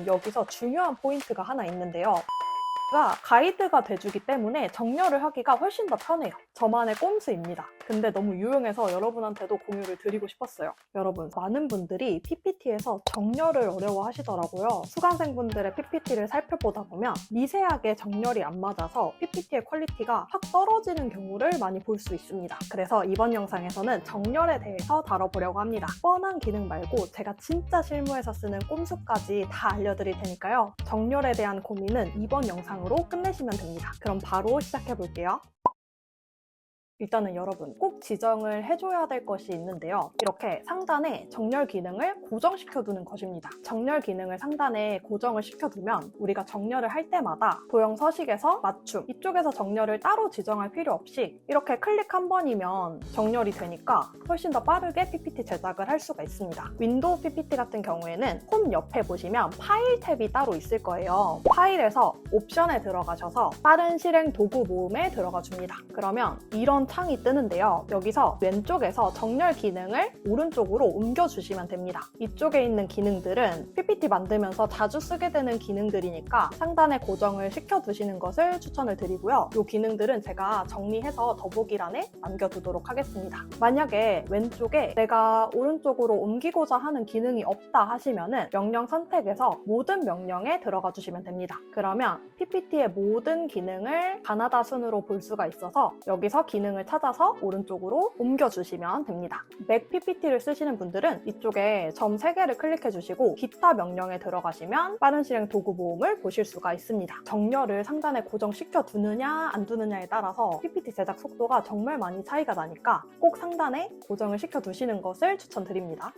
여기서 중요한 포인트가 하나 있는데요. 가이드가 돼주기 때문에 정렬을 하기가 훨씬 더 편해요. 저만의 꼼수입니다. 근데 너무 유용해서 여러분한테도 공유를 드리고 싶었어요. 여러분, 많은 분들이 PPT에서 정렬을 어려워하시더라고요. 수강생분들의 PPT를 살펴보다 보면 미세하게 정렬이 안 맞아서 PPT의 퀄리티가 확 떨어지는 경우를 많이 볼 수 있습니다. 그래서 이번 영상에서는 정렬에 대해서 다뤄보려고 합니다. 뻔한 기능 말고 제가 진짜 실무에서 쓰는 꼼수까지 다 알려드릴 테니까요. 정렬에 대한 고민은 이번 영상으로 끝내시면 됩니다. 그럼 바로 시작해볼게요. 일단은 여러분 꼭 지정을 해줘야 될 것이 있는데요. 이렇게 상단에 정렬 기능을 고정시켜두는 것입니다. 정렬 기능을 상단에 고정을 시켜두면 우리가 정렬을 할 때마다 도형 서식에서 맞춤, 이쪽에서 정렬을 따로 지정할 필요 없이 이렇게 클릭 한 번이면 정렬이 되니까 훨씬 더 빠르게 PPT 제작을 할 수가 있습니다. 윈도우 PPT 같은 경우에는 홈 옆에 보시면 파일 탭이 따로 있을 거예요. 파일에서 옵션에 들어가셔서 빠른 실행 도구 모음에 들어가 줍니다. 그러면 이런 창이 뜨는데요. 여기서 왼쪽에서 정렬 기능을 오른쪽으로 옮겨주시면 됩니다. 이쪽에 있는 기능들은 PPT 만들면서 자주 쓰게 되는 기능들이니까 상단에 고정을 시켜두시는 것을 추천을 드리고요. 이 기능들은 제가 정리해서 더보기란에 남겨두도록 하겠습니다. 만약에 왼쪽에 내가 오른쪽으로 옮기고자 하는 기능이 없다 하시면은 명령 선택에서 모든 명령에 들어가 주시면 됩니다. 그러면 PPT의 모든 기능을 가나다 순으로 볼 수가 있어서 여기서 기능을 찾아서 오른쪽으로 옮겨주시면 됩니다. 맥 PPT를 쓰시는 분들은 이쪽에 점 3개를 클릭해 주시고 기타 명령에 들어가시면 빠른 실행 도구 모음을 보실 수가 있습니다. 정렬을 상단에 고정시켜 두느냐 안 두느냐에 따라서 PPT 제작 속도가 정말 많이 차이가 나니까 꼭 상단에 고정을 시켜 두시는 것을 추천드립니다.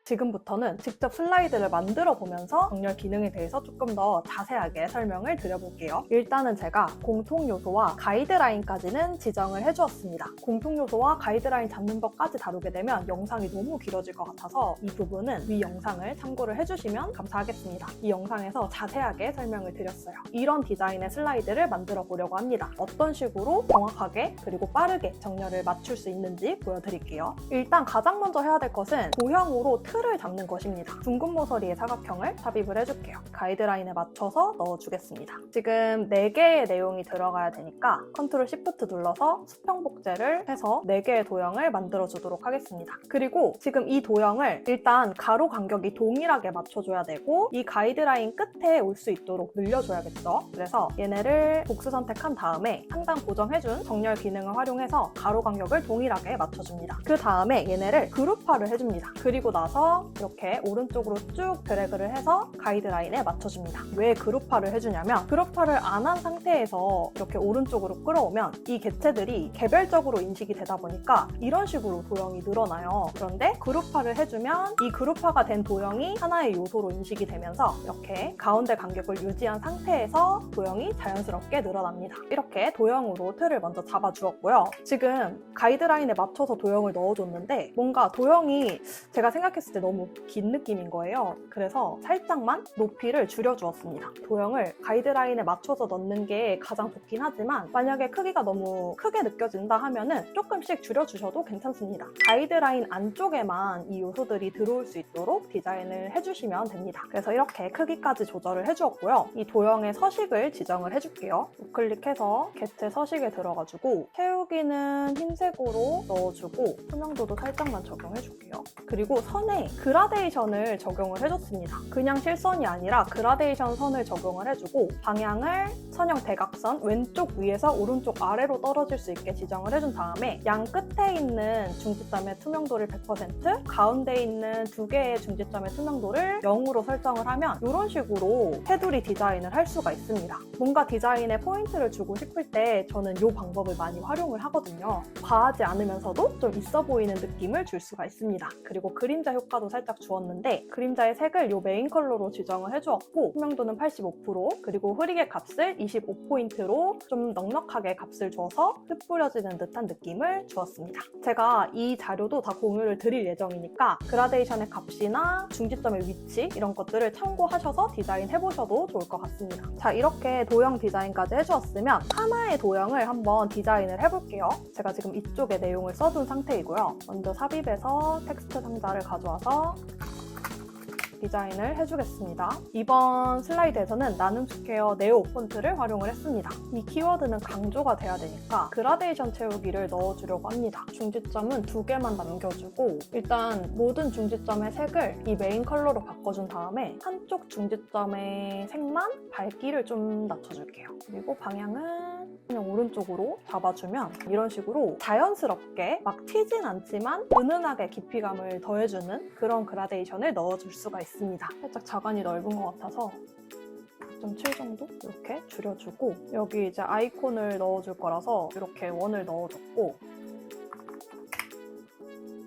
지금부터는 직접 슬라이드를 만들어 보면서 정렬 기능에 대해서 조금 더 자세하게 설명을 드려볼게요. 일단은 제가 공통 요소와 가이드라인까지는 지정을 해주었습니다. 공통 요소와 가이드라인 잡는 법까지 다루게 되면 영상이 너무 길어질 것 같아서 이 부분은 위 영상을 참고를 해주시면 감사하겠습니다. 이 영상에서 자세하게 설명을 드렸어요. 이런 디자인의 슬라이드를 만들어 보려고 합니다. 어떤 식으로 정확하게 그리고 빠르게 정렬을 맞출 수 있는지 보여드릴게요. 일단 가장 먼저 해야 될 것은 도형으로 틀을 잡는 것입니다. 둥근 모서리의 사각형을 삽입을 해줄게요. 가이드라인에 맞춰서 넣어주겠습니다. 지금 4개의 내용이 들어가야 되니까 컨트롤 시프트 눌러서 수평 복제를 해서 4개의 도형을 만들어주도록 하겠습니다. 그리고 지금 이 도형을 일단 가로 간격이 동일하게 맞춰줘야 되고 이 가이드라인 끝에 올 수 있도록 늘려줘야겠죠. 그래서 얘네를 복수 선택한 다음에 상단 고정해준 정렬 기능을 활용해서 가로 간격을 동일하게 맞춰줍니다. 그 다음에 얘네를 그룹화를 해줍니다. 그리고 나서 이렇게 오른쪽으로 쭉 드래그를 해서 가이드라인에 맞춰줍니다. 왜 그룹화를 해주냐면 그룹화를 안 한 상태에서 이렇게 오른쪽으로 끌어오면 이 개체들이 개별적으로 인식이 되다 보니까 이런 식으로 도형이 늘어나요. 그런데 그룹화를 해주면 이 그룹화가 된 도형이 하나의 요소로 인식이 되면서 이렇게 가운데 간격을 유지한 상태에서 도형이 자연스럽게 늘어납니다. 이렇게 도형으로 틀을 먼저 잡아주었고요. 지금 가이드라인에 맞춰서 도형을 넣어줬는데 뭔가 도형이 제가 생각했을 때 너무 긴 느낌인 거예요. 그래서 살짝만 높이를 줄여주었습니다. 도형을 가이드라인에 맞춰서 넣는 게 가장 좋긴 하지만 만약에 크기가 너무 크게 느껴진다 하면은 조금씩 줄여주셔도 괜찮습니다. 가이드라인 안쪽에만 이 요소들이 들어올 수 있도록 디자인을 해주시면 됩니다. 그래서 이렇게 크기까지 조절을 해주었고요. 이 도형의 서식을 지정을 해줄게요. 우클릭해서 개체 서식에 들어가지고 채우기는 흰색으로 넣어주고 투명도도 살짝만 적용해줄게요. 그리고 선에 그라데이션을 적용을 해줬습니다. 그냥 실선이 아니라 그라데이션 선을 적용을 해주고 방향을 선형 대각선 왼쪽 위에서 오른쪽 아래로 떨어질 수 있게 지정을 해준 다음에 양 끝에 있는 중지점의 투명도를 100%, 가운데 있는 2개의 중지점의 투명도를 0으로 설정을 하면 이런 식으로 테두리 디자인을 할 수가 있습니다. 뭔가 디자인에 포인트를 주고 싶을 때 저는 이 방법을 많이 활용을 하거든요. 과하지 않으면서도 좀 있어 보이는 느낌을 줄 수가 있습니다. 그리고 그림자 효과도 살짝 주었는데 그림자의 색을 이 메인 컬러로 지정을 해주었고 투명도는 85% 그리고 흐리게 값을 25포인트로 좀 넉넉하게 값을 줘서 흩뿌려지는 듯한 느낌을 주었습니다. 제가 이 자료도 다 공유를 드릴 예정이니까 그라데이션의 값이나 중지점의 위치 이런 것들을 참고하셔서 디자인 해보셔도 좋을 것 같습니다. 자, 이렇게 도형 디자인까지 해주었으면 하나의 도형을 한번 디자인을 해볼게요. 제가 지금 이쪽에 내용을 써둔 상태이고요. 먼저 삽입해서 텍스트 상자를 가져와서 디자인을 해주겠습니다. 이번 슬라이드에서는 나눔 스퀘어 네오 폰트를 활용을 했습니다. 이 키워드는 강조가 돼야 되니까 그라데이션 채우기를 넣어주려고 합니다. 중지점은 2개만 남겨주고 일단 모든 중지점의 색을 이 메인 컬러로 바꿔준 다음에 한쪽 중지점의 색만 밝기를 좀 낮춰줄게요. 그리고 방향은 그냥 오른쪽으로 잡아주면 이런 식으로 자연스럽게 막 튀진 않지만 은은하게 깊이감을 더해주는 그런 그라데이션을 넣어줄 수가 있습니다. 살짝 자간이 넓은 것 같아서 4.7 정도 이렇게 줄여주고 여기 이제 아이콘을 넣어줄 거라서 이렇게 원을 넣어줬고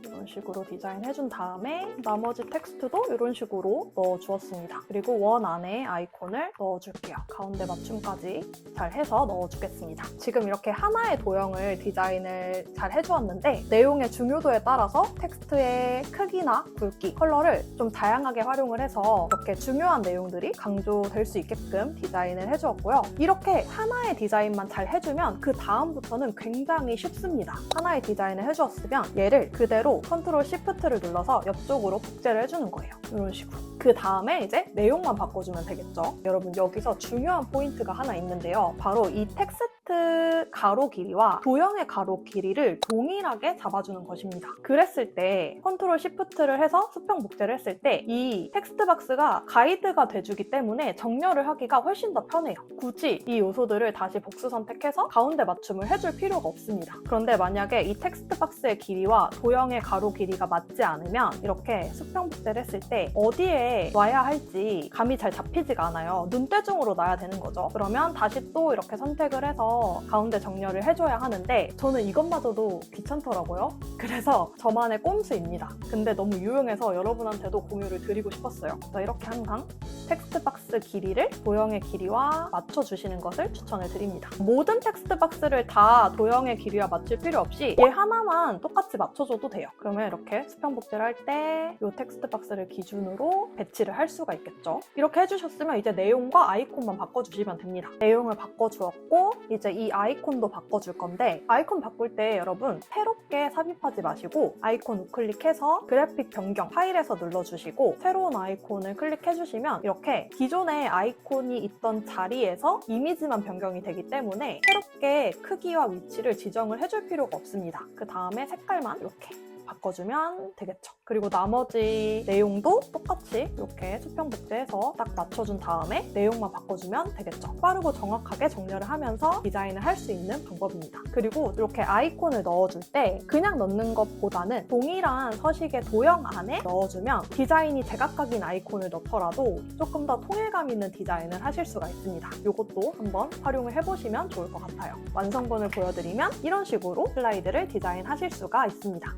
이런 식으로 디자인해준 다음에 나머지 텍스트도 이런 식으로 넣어주었습니다. 그리고 원 안에 아이콘을 넣어줄게요. 가운데 맞춤까지 잘 해서 넣어주겠습니다. 지금 이렇게 하나의 도형을 디자인을 잘 해주었는데 내용의 중요도에 따라서 텍스트의 크기나 굵기, 컬러를 좀 다양하게 활용을 해서 이렇게 중요한 내용들이 강조될 수 있게끔 디자인을 해주었고요. 이렇게 하나의 디자인만 잘 해주면 그 다음부터는 굉장히 쉽습니다. 하나의 디자인을 해주었으면 얘를 그대로 컨트롤 시프트를 눌러서 옆쪽으로 복제를 해주는 거예요. 이런 식으로. 그 다음에 이제 내용만 바꿔주면 되겠죠. 여러분 여기서 중요한 포인트가 하나 있는데요. 바로 이 텍스트 가로 길이와 도형의 가로 길이를 동일하게 잡아주는 것입니다. 그랬을 때 컨트롤 시프트를 해서 수평 복제를 했을 때 이 텍스트 박스가 가이드가 돼주기 때문에 정렬을 하기가 훨씬 더 편해요. 굳이 이 요소들을 다시 복수 선택해서 가운데 맞춤을 해줄 필요가 없습니다. 그런데 만약에 이 텍스트 박스의 길이와 도형의 가로 길이가 맞지 않으면 이렇게 수평 복제를 했을 때 어디에 놔야 할지 감이 잘 잡히지가 않아요. 눈대중으로 놔야 되는 거죠. 그러면 다시 또 이렇게 선택을 해서 가운데 정렬을 해줘야 하는데 저는 이것마저도 귀찮더라고요. 그래서 저만의 꼼수입니다. 근데 너무 유용해서 여러분한테도 공유를 드리고 싶었어요. 그래서 이렇게 항상 텍스트 박스 길이를 도형의 길이와 맞춰주시는 것을 추천을 드립니다. 모든 텍스트 박스를 다 도형의 길이와 맞출 필요 없이 얘 하나만 똑같이 맞춰줘도 돼요. 그러면 이렇게 수평 복제를 할 때 이 텍스트 박스를 기준으로 배치를 할 수가 있겠죠. 이렇게 해주셨으면 이제 내용과 아이콘만 바꿔주시면 됩니다. 내용을 바꿔주었고 이제 이 아이콘도 바꿔줄 건데 아이콘 바꿀 때 여러분 새롭게 삽입하지 마시고 아이콘 우클릭해서 그래픽 변경 파일에서 눌러주시고 새로운 아이콘을 클릭해주시면 이렇게 기존의 아이콘이 있던 자리에서 이미지만 변경이 되기 때문에 새롭게 크기와 위치를 지정을 해줄 필요가 없습니다. 그 다음에 색깔만 이렇게 바꿔주면 되겠죠. 그리고 나머지 내용도 똑같이 이렇게 수평 복제해서 딱 맞춰준 다음에 내용만 바꿔주면 되겠죠. 빠르고 정확하게 정렬을 하면서 디자인을 할 수 있는 방법입니다. 그리고 이렇게 아이콘을 넣어줄 때 그냥 넣는 것보다는 동일한 서식의 도형 안에 넣어주면 디자인이 제각각인 아이콘을 넣더라도 조금 더 통일감 있는 디자인을 하실 수가 있습니다. 이것도 한번 활용을 해보시면 좋을 것 같아요. 완성본을 보여드리면 이런 식으로 슬라이드를 디자인하실 수가 있습니다.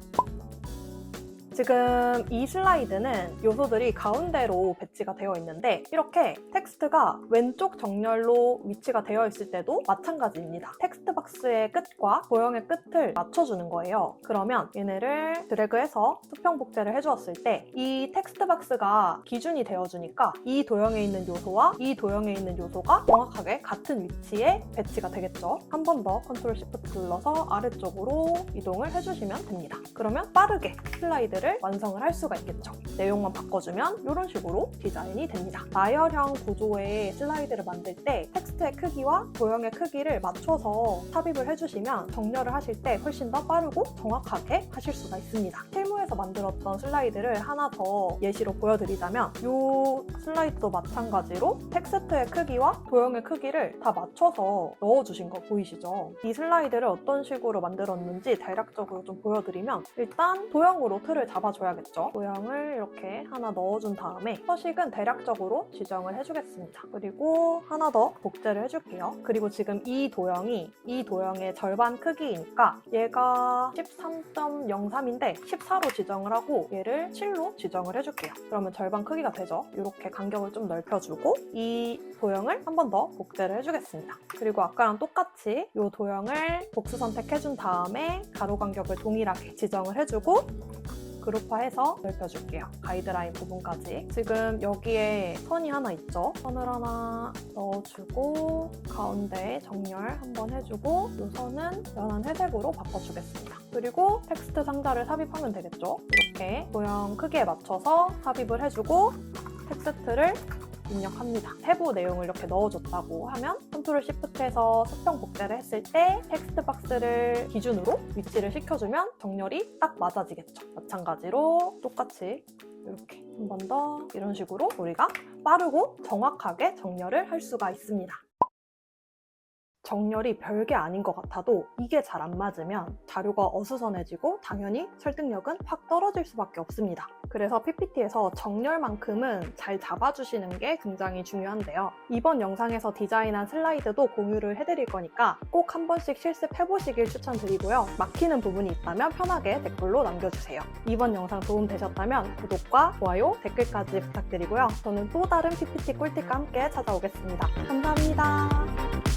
지금 이 슬라이드는 요소들이 가운데로 배치가 되어 있는데 이렇게 텍스트가 왼쪽 정렬로 위치가 되어 있을 때도 마찬가지입니다. 텍스트 박스의 끝과 도형의 끝을 맞춰주는 거예요. 그러면 얘네를 드래그해서 수평 복제를 해주었을 때 이 텍스트 박스가 기준이 되어주니까 이 도형에 있는 요소와 이 도형에 있는 요소가 정확하게 같은 위치에 배치가 되겠죠. 한 번 더 컨트롤 시프트 눌러서 아래쪽으로 이동을 해주시면 됩니다. 그러면 빠르게 슬라이드를 완성을 할 수가 있겠죠. 내용만 바꿔주면 이런 식으로 디자인이 됩니다. 나열형 구조의 슬라이드를 만들 때 텍스트의 크기와 도형의 크기를 맞춰서 삽입을 해주시면 정렬을 하실 때 훨씬 더 빠르고 정확하게 하실 수가 있습니다. 실무에서 만들었던 슬라이드를 하나 더 예시로 보여드리자면 이 슬라이드도 마찬가지로 텍스트의 크기와 도형의 크기를 다 맞춰서 넣어주신 거 보이시죠? 이 슬라이드를 어떤 식으로 만들었는지 대략적으로 좀 보여드리면 일단 도형으로 틀을 잡아줘야겠죠. 도형을 이렇게 하나 넣어준 다음에 서식은 대략적으로 지정을 해주겠습니다. 그리고 하나 더 복제를 해줄게요. 그리고 지금 이 도형이 이 도형의 절반 크기이니까 얘가 13.03인데 14로 지정을 하고 얘를 7로 지정을 해줄게요. 그러면 절반 크기가 되죠. 이렇게 간격을 좀 넓혀주고 이 도형을 한 번 더 복제를 해주겠습니다. 그리고 아까랑 똑같이 이 도형을 복수 선택해준 다음에 가로 간격을 동일하게 지정을 해주고 그룹화해서 넓혀줄게요. 가이드라인 부분까지. 지금 여기에 선이 하나 있죠? 선을 하나 넣어주고 가운데 정렬 한번 해주고 이 선은 연한 회색으로 바꿔주겠습니다. 그리고 텍스트 상자를 삽입하면 되겠죠? 이렇게 도형 크기에 맞춰서 삽입을 해주고 텍스트를 입력합니다. 세부 내용을 이렇게 넣어줬다고 하면 컨트롤 시프트에서 수평 복제를 했을 때 텍스트 박스를 기준으로 위치를 시켜주면 정렬이 딱 맞아지겠죠. 마찬가지로 똑같이 이렇게 한 번 더 이런 식으로 우리가 빠르고 정확하게 정렬을 할 수가 있습니다. 정렬이 별게 아닌 것 같아도 이게 잘 안 맞으면 자료가 어수선해지고 당연히 설득력은 확 떨어질 수밖에 없습니다. 그래서 PPT에서 정렬만큼은 잘 잡아주시는 게 굉장히 중요한데요. 이번 영상에서 디자인한 슬라이드도 공유를 해드릴 거니까 꼭 한 번씩 실습해보시길 추천드리고요. 막히는 부분이 있다면 편하게 댓글로 남겨주세요. 이번 영상 도움되셨다면 구독과 좋아요, 댓글까지 부탁드리고요. 저는 또 다른 PPT 꿀팁과 함께 찾아오겠습니다. 감사합니다.